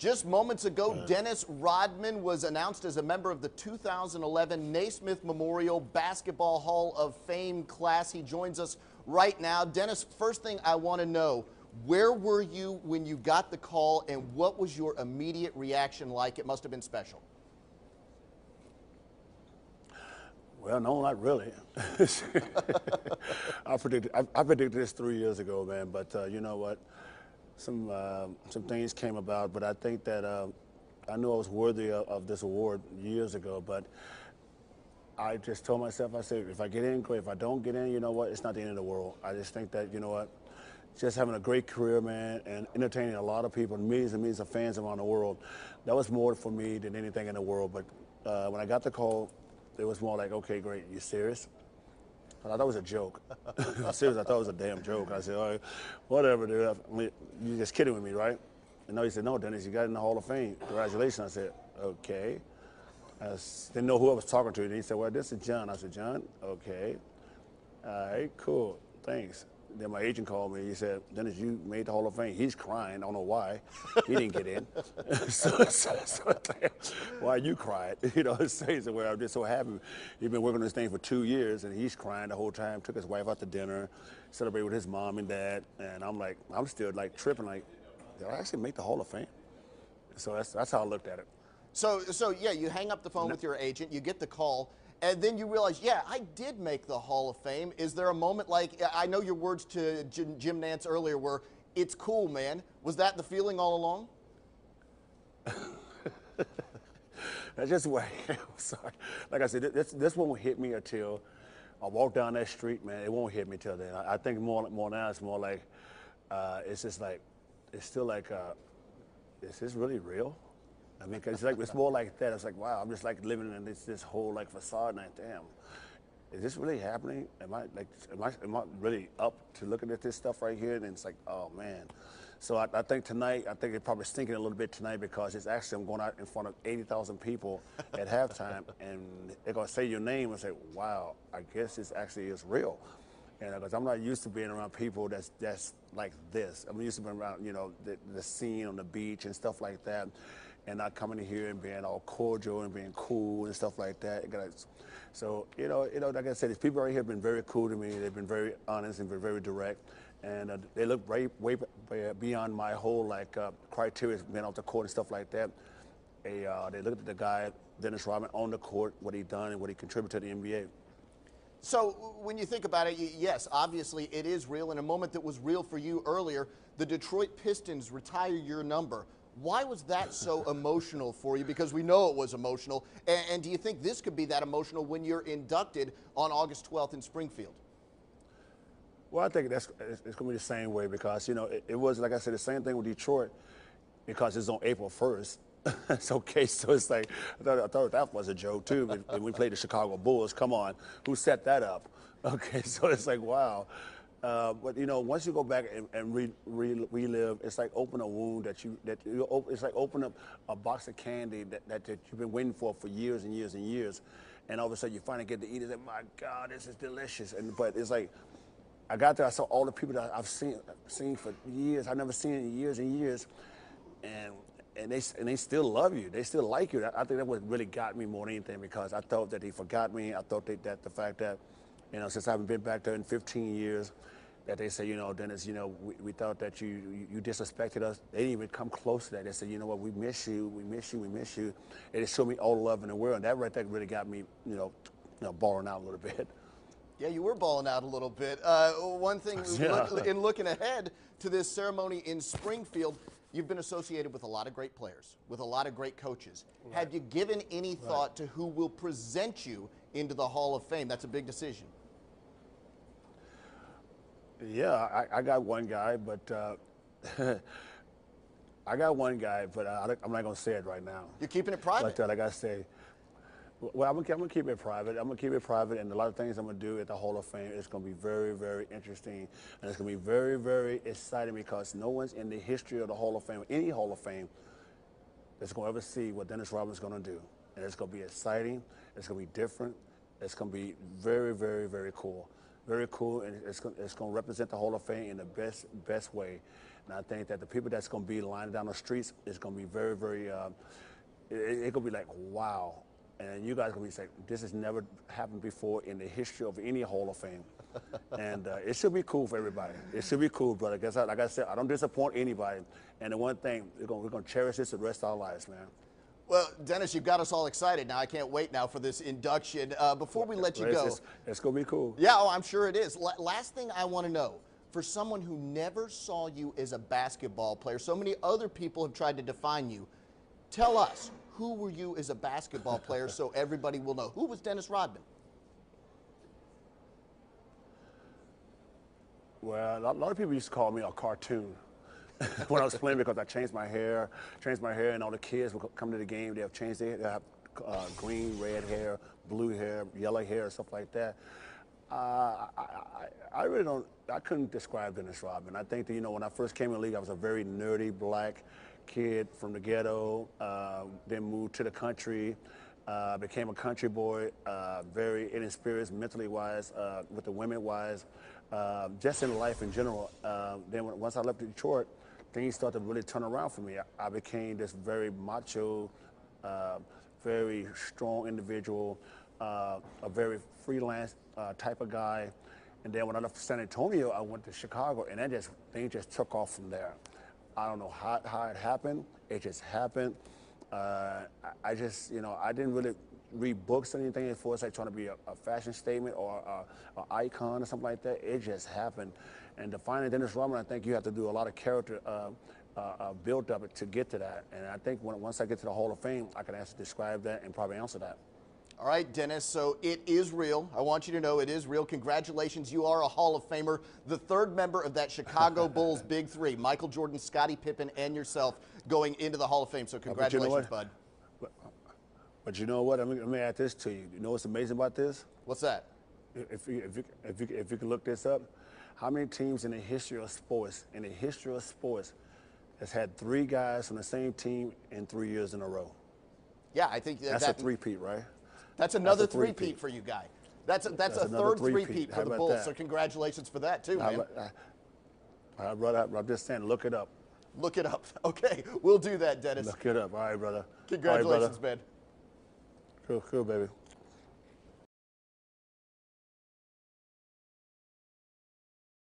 Just moments ago, Dennis Rodman was announced as a member of the 2011 Naismith Memorial Basketball Hall of Fame class. He joins us right now. Dennis, first thing I want to know, where were you when you got the call, and what was your immediate reaction like? It must have been special. Well, no, not really. I predicted this 3 years ago, man. But you know what? Some things came about, but I think that I knew I was worthy of this award years ago. But I just told myself, I said, if I get in, great. If I don't get in, you know what? It's not the end of the world. I just think that, you know what? Just having a great career, man, and entertaining a lot of people, millions and millions of fans around the world, that was more for me than anything in the world. But when I got the call, it was more like, okay, great. You serious? I thought it was a joke. Seriously, I thought it was a damn joke. I said, all right, whatever, dude. I mean, you're just kidding with me, right? And he said, no, Dennis, you got in the Hall of Fame. Congratulations. I said, okay. I didn't know who I was talking to. And he said, well, this is John. I said, John, okay. All right, cool. Thanks. Then my agent called me. He said, Dennis, you made the Hall of Fame. He's crying. I don't know why. He didn't get in. so why you cried? You know, he said, well, I'm just so happy. He's been working on this thing for 2 years, and he's crying the whole time. Took his wife out to dinner, celebrated with his mom and dad. And I'm like, I'm still like tripping, like, did I actually make the Hall of Fame? So that's how I looked at it. So yeah, you hang up the phone with your agent, you get the call, and then you realize, yeah, I did make the Hall of Fame. Is there a moment like, I know your words to Jim Nantz earlier were, it's cool, man. Was that the feeling all along? That's just the way, sorry. Like I said, this won't hit me until I walk down that street, man. It won't hit me till then. I think more now, it's more like, it's just like, it's still like, is this really real? I mean, 'cause it's more like that. It's like, wow, I'm just like living in this whole like facade, and like, damn, is this really happening? Am I really up to looking at this stuff right here? And it's like, oh man. So I think tonight, I think it's probably stinking a little bit tonight because it's actually, I'm going out in front of 80,000 people at halftime, and they're gonna say your name and say, wow, I guess this actually is real. And because I'm not used to being around people that's like this. I'm used to being around, you know, the scene on the beach and stuff like that, and not coming in here and being all cordial and being cool and stuff like that. So you know, like I said, these people right here have been very cool to me. They've been very honest and been very direct, and they look way beyond my whole like criteria of being off the court and stuff like that. They looked at the guy, Dennis Rodman, on the court, what he done and what he contributed to the NBA. So when you think about it, yes, obviously it is real. In a moment that was real for you earlier, the Detroit Pistons retire your number. Why was that so emotional for you? Because we know it was emotional. And do you think this could be that emotional when you're inducted on August 12th in Springfield? Well, I think it's going to be the same way because, you know, it was, like I said, the same thing with Detroit because it's on April 1st. It's okay, so it's like, I thought that was a joke too. When we played the Chicago Bulls, come on, who set that up? Okay, so it's like, wow. But you know, once you go back and relive, it's like open a wound it's like open up a box of candy that you've been waiting for years and years and years, and all of a sudden you finally get to eat it. And my God, this is delicious. But it's like, I got there, I saw all the people that I've seen for years. I've never seen in years and years, and they still love you. They still like you. I think that what really got me more than anything because I thought that they forgot me. I thought that the fact that, you know, since I haven't been back there in 15 years, that they say, you know, Dennis, you know, we thought that you disrespected us. They didn't even come close to that. They said, you know what, we miss you, we miss you, we miss you. And it showed me all the love in the world. And that right there really got me, you know, balling out a little bit. Yeah, you were balling out a little bit. One thing, in looking ahead to this ceremony in Springfield, you've been associated with a lot of great players, with a lot of great coaches. Right. Have you given any thought to who will present you into the Hall of Fame? That's a big decision. Yeah, I got one guy, but I'm not going to say it right now. You're keeping it private? But like I say, well, I'm gonna keep it private. I'm gonna keep it private, and a lot of things I'm gonna do at the Hall of Fame is gonna be very, very interesting, and it's gonna be very, very exciting because no one's in the history of the Hall of Fame, any Hall of Fame, that's gonna ever see what Dennis Rodman's gonna do, and it's gonna be exciting. It's gonna be different. It's gonna be very, very, very cool. very cool, and it's going to represent the Hall of Fame in the best way. And I think that the people that's going to be lining down the streets is going to be very, very. It's going to be like, wow. And you guys are going to be saying, this has never happened before in the history of any Hall of Fame. And it should be cool for everybody. It should be cool, brother. Like I said, I don't disappoint anybody. And the one thing, we're going to cherish this the rest of our lives, man. Well, Dennis, you've got us all excited now. I can't wait now for this induction. Before we let you go. It's going to be cool. Yeah, oh, I'm sure it is. Last thing I want to know, for someone who never saw you as a basketball player, so many other people have tried to define you, tell us, who were you as a basketball player so everybody will know? Who was Dennis Rodman? Well, a lot of people used to call me a cartoon when I was playing because I changed my hair, and all the kids would come to the game. They have changed their hair, they have green, red hair, blue hair, yellow hair, stuff like that. I really don't. I couldn't describe Dennis Rodman. I think that, you know, when I first came in the league, I was a very nerdy black kid from the ghetto. Then moved to the country. Became a country boy. Very inexperienced mentally wise, with the women wise, just in life in general. Then once I left Detroit, things started to really turn around for me. I became this very macho, very strong individual, a very freelance type of guy. And then when I left San Antonio, I went to Chicago, and things just took off from there. I don't know how it happened. It just happened. I just, you know, I didn't really read books or anything as far as like trying to be a fashion statement or an icon or something like that. It just happened. And defining Dennis Rodman, I think you have to do a lot of character build up to get to that. And I think once I get to the Hall of Fame, I can actually describe that and probably answer that. All right, Dennis, so it is real. I want you to know it is real. Congratulations, you are a Hall of Famer, the third member of that Chicago Bulls Big Three, Michael Jordan, Scottie Pippen, and yourself going into the Hall of Fame. So congratulations, bud. But you know what? Let me add this to you. You know what's amazing about this? What's that? If you can look this up, how many teams in the history of sports, has had 3 guys from the same team in 3 years in a row? Yeah, I think that's a three-peat, right? That's another three-peat for you, guy. That's a third three-peat for the Bulls. That? So congratulations for that too, man. Brother, I'm just saying, look it up. Look it up. Okay, we'll do that, Dennis. Look it up. All right, brother. Congratulations, man. Cool, baby.